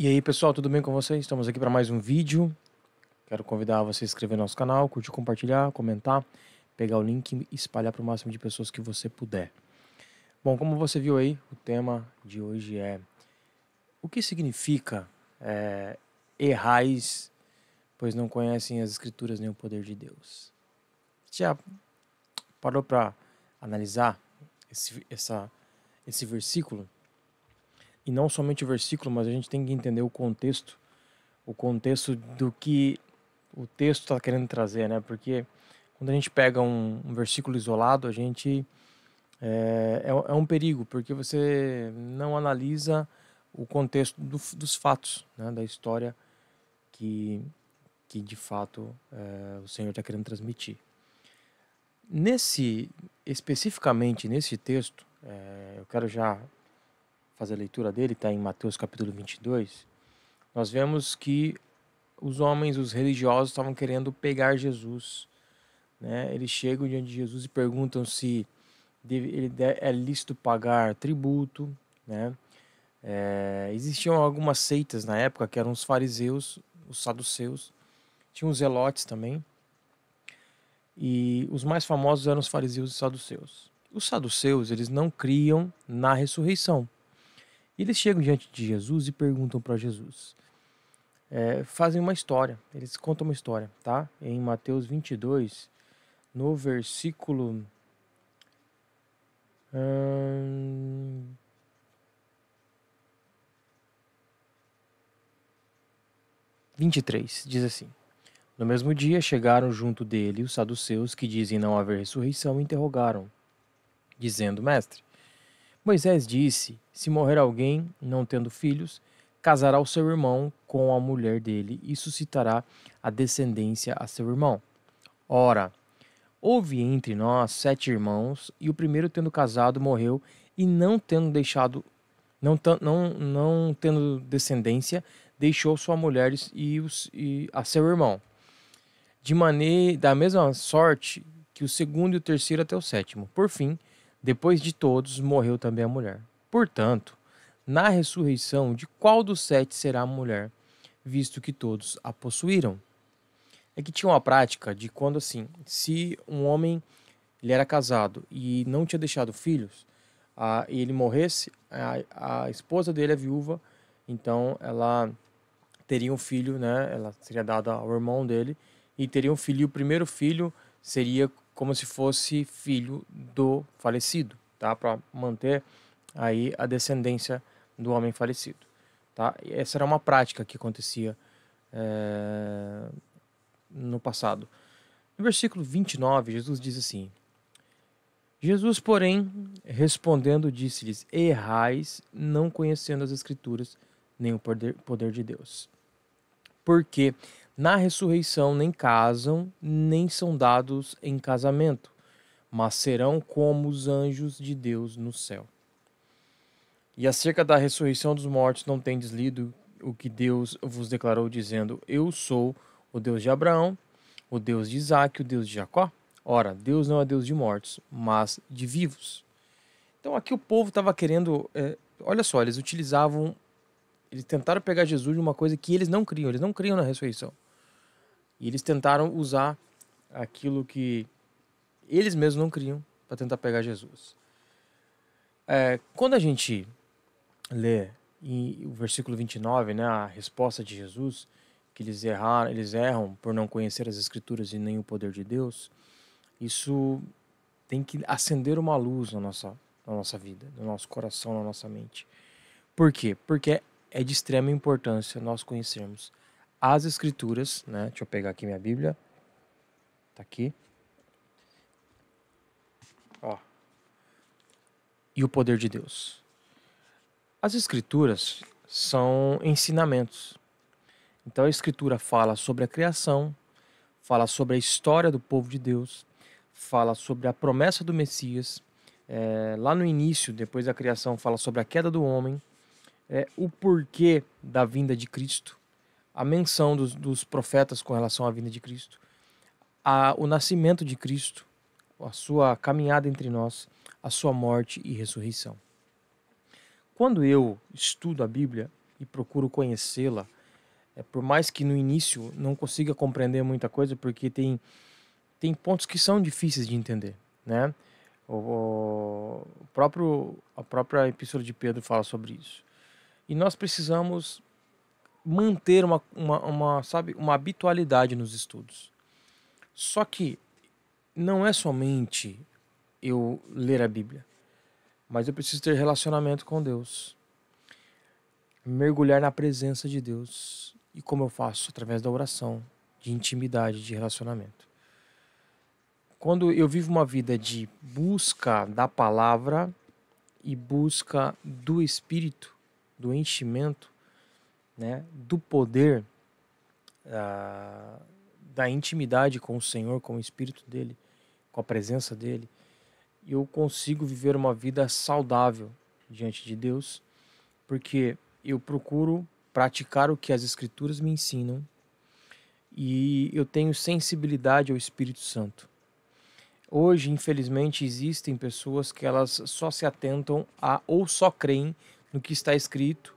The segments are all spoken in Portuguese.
E aí pessoal, tudo bem com vocês? Estamos aqui para mais um vídeo. Quero convidar você a se inscrever no nosso canal, curtir, compartilhar, comentar, pegar o link e espalhar para o máximo de pessoas que você puder. Bom, como você viu aí, o tema de hoje é o que significa errais, pois não conhecem as escrituras nem o poder de Deus. Já parou para analisar esse versículo? E não somente o versículo, mas a gente tem que entender o contexto do que o texto está querendo trazer, né? Porque quando a gente pega um versículo isolado, a gente é um perigo, porque você não analisa o contexto dos fatos, né? Da história que de fato o Senhor está querendo transmitir. Especificamente nesse texto, eu quero já fazer a leitura dele, está em Mateus capítulo 22, nós vemos que os homens, os religiosos, estavam querendo pegar Jesus, né? Eles chegam diante de Jesus e perguntam se é lícito pagar tributo, né? Existiam algumas seitas na época que eram os fariseus, os saduceus, tinham os zelotes também, e os mais famosos eram os fariseus e saduceus. Os saduceus, eles não criam na ressurreição. Eles chegam diante de Jesus e perguntam para Jesus. Fazem uma história, eles contam uma história, tá? Em Mateus 22, no versículo 23, diz assim: No mesmo dia chegaram junto dele os saduceus que dizem não haver ressurreição e interrogaram, dizendo: Mestre, Moisés disse, se morrer alguém não tendo filhos, casará o seu irmão com a mulher dele e suscitará a descendência a seu irmão. Ora, houve entre nós 7 irmãos, e o primeiro tendo casado morreu, e não tendo deixado, não tendo descendência, deixou sua mulher e a seu irmão. Da mesma sorte que o segundo e o terceiro até o sétimo. Por fim, depois de todos, morreu também a mulher. Portanto, na ressurreição, de qual dos 7 será a mulher, visto que todos a possuíram? É que tinha uma prática de quando, assim, se um homem ele era casado e não tinha deixado filhos, e ele morresse, a esposa dele, a viúva, então ela teria um filho, né? Ela seria dada ao irmão dele e teria um filho. E o primeiro filho seria como se fosse filho do falecido, tá? Para manter aí a descendência do homem falecido, tá? E essa era uma prática que acontecia no passado. No versículo 29, Jesus diz assim: Jesus, porém, respondendo, disse-lhes: Errais, não conhecendo as Escrituras, nem o poder de Deus. Porque na ressurreição nem casam, nem são dados em casamento, mas serão como os anjos de Deus no céu. E acerca da ressurreição dos mortos, não tendes lido o que Deus vos declarou, dizendo: Eu sou o Deus de Abraão, o Deus de Isaque, o Deus de Jacó? Ora, Deus não é Deus de mortos, mas de vivos. Então aqui o povo estava querendo... olha só, eles tentaram pegar Jesus de uma coisa que eles não criam na ressurreição. E eles tentaram usar aquilo que eles mesmos não criam para tentar pegar Jesus. Quando a gente lê o versículo 29, né, a resposta de Jesus, que eles erram por não conhecer as Escrituras e nem o poder de Deus, isso tem que acender uma luz na nossa vida, no nosso coração, na nossa mente. Por quê? Porque é de extrema importância nós conhecermos as Escrituras, né? Deixa eu pegar aqui minha Bíblia. Tá aqui. Ó. E o poder de Deus. As Escrituras são ensinamentos. Então a Escritura fala sobre a criação, fala sobre a história do povo de Deus, fala sobre a promessa do Messias. Lá no início, depois da criação, fala sobre a queda do homem, o porquê da vinda de Cristo, a menção dos profetas com relação à vinda de Cristo, o nascimento de Cristo, a sua caminhada entre nós, a sua morte e ressurreição. Quando eu estudo a Bíblia, e procuro conhecê-la, por mais que no início não consiga compreender muita coisa, porque tem pontos que são difíceis de entender, né? A própria Epístola de Pedro fala sobre isso. E nós precisamos manter sabe, uma habitualidade nos estudos. Só que não é somente eu ler a Bíblia, mas eu preciso ter relacionamento com Deus, mergulhar na presença de Deus. E como eu faço? Através da oração, de intimidade, de relacionamento. Quando eu vivo uma vida de busca da palavra e busca do Espírito, do enchimento, né, do poder, da intimidade com o Senhor, com o Espírito dele, com a presença dele, eu consigo viver uma vida saudável diante de Deus, porque eu procuro praticar o que as Escrituras me ensinam e eu tenho sensibilidade ao Espírito Santo. Hoje, infelizmente, existem pessoas que elas só se atentam a ou só creem no que está escrito.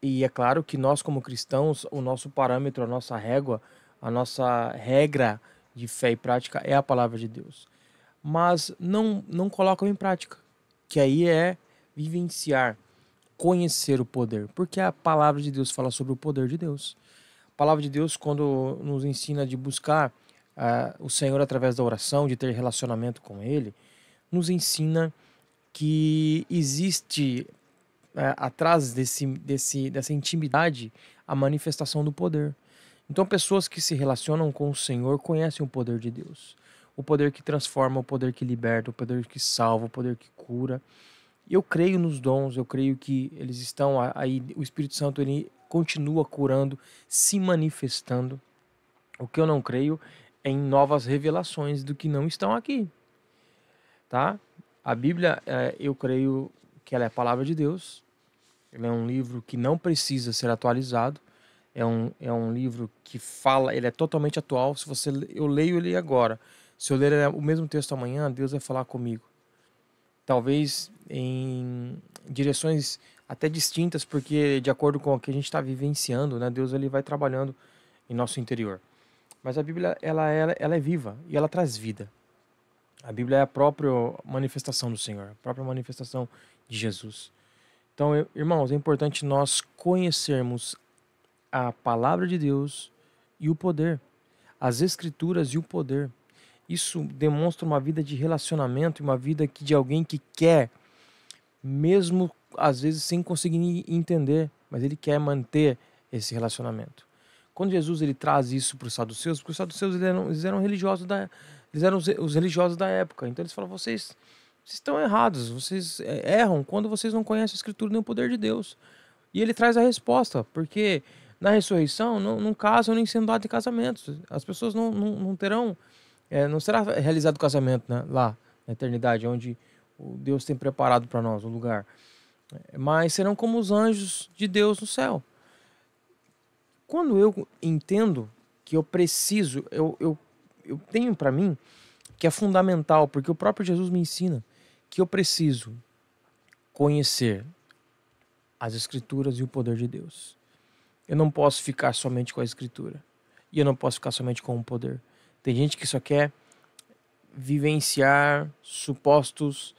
E é claro que nós, como cristãos, o nosso parâmetro, a nossa régua, a nossa regra de fé e prática é a palavra de Deus. Mas não colocam em prática, que aí é vivenciar, conhecer o poder, porque a palavra de Deus fala sobre o poder de Deus. A palavra de Deus, quando nos ensina de buscar o Senhor através da oração, de ter relacionamento com Ele, nos ensina que existe atrás dessa intimidade a manifestação do poder. Então, pessoas que se relacionam com o Senhor conhecem o poder de Deus. O poder que transforma, o poder que liberta, o poder que salva, o poder que cura. Eu creio nos dons, eu creio que eles estão aí, o Espírito Santo ele continua curando, se manifestando. O que eu não creio é em novas revelações do que não estão aqui, tá? A Bíblia, eu creio que ela é a palavra de Deus. Ele é um livro que não precisa ser atualizado. É um livro que fala, ele é totalmente atual. Eu leio ele agora. Se eu ler o mesmo texto amanhã, Deus vai falar comigo. Talvez em direções até distintas, porque de acordo com o que a gente está vivenciando, né, Deus ele vai trabalhando em nosso interior. Mas a Bíblia ela é viva e ela traz vida. A Bíblia é a própria manifestação do Senhor, a própria manifestação de Jesus. Então, irmãos, é importante nós conhecermos a palavra de Deus e o poder, as Escrituras e o poder. Isso demonstra uma vida de relacionamento, uma vida de alguém que quer, mesmo às vezes sem conseguir entender, mas ele quer manter esse relacionamento. Quando Jesus ele traz isso para os saduceus, porque os saduceus eles eram religiosos eles eram os religiosos da época. Então eles falam: vocês estão errados, vocês erram quando vocês não conhecem a Escritura nem o poder de Deus. E ele traz a resposta, porque na ressurreição não casam nem sendo dados em casamentos. As pessoas não terão, não será realizado o casamento, né, lá na eternidade, onde o Deus tem preparado para nós o lugar. Mas serão como os anjos de Deus no céu. Quando eu entendo que eu preciso, eu tenho para mim que é fundamental, porque o próprio Jesus me ensina que eu preciso conhecer as Escrituras e o poder de Deus. Eu não posso ficar somente com a Escritura. E eu não posso ficar somente com o poder. Tem gente que só quer vivenciar supostas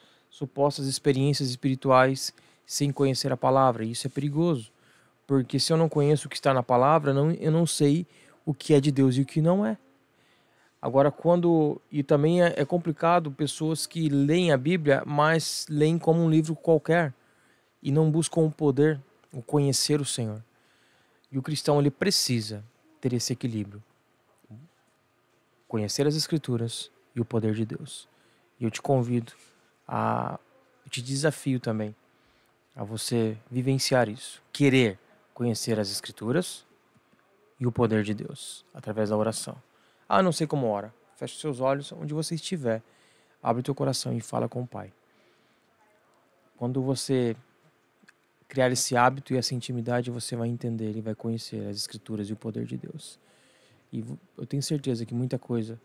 experiências espirituais sem conhecer a palavra. E isso é perigoso. Porque se eu não conheço o que está na palavra, eu não sei o que é de Deus e o que não é. Agora, e também é complicado pessoas que leem a Bíblia, mas leem como um livro qualquer e não buscam o poder, o conhecer o Senhor. E o cristão ele precisa ter esse equilíbrio. Conhecer as Escrituras e o poder de Deus. E eu te convido eu te desafio também a você vivenciar isso. Querer conhecer as Escrituras e o poder de Deus através da oração. Não sei como ora. Feche seus olhos onde você estiver. Abre teu coração e fala com o Pai. Quando você criar esse hábito e essa intimidade, você vai entender e vai conhecer as Escrituras e o poder de Deus. E eu tenho certeza que muita coisa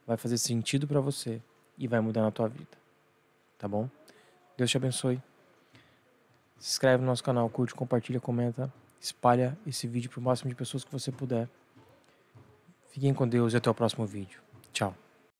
vai fazer sentido para você e vai mudar na tua vida. Tá bom? Deus te abençoe. Se inscreve no nosso canal, curte, compartilha, comenta, espalha esse vídeo para o máximo de pessoas que você puder. Fiquem com Deus e até o próximo vídeo.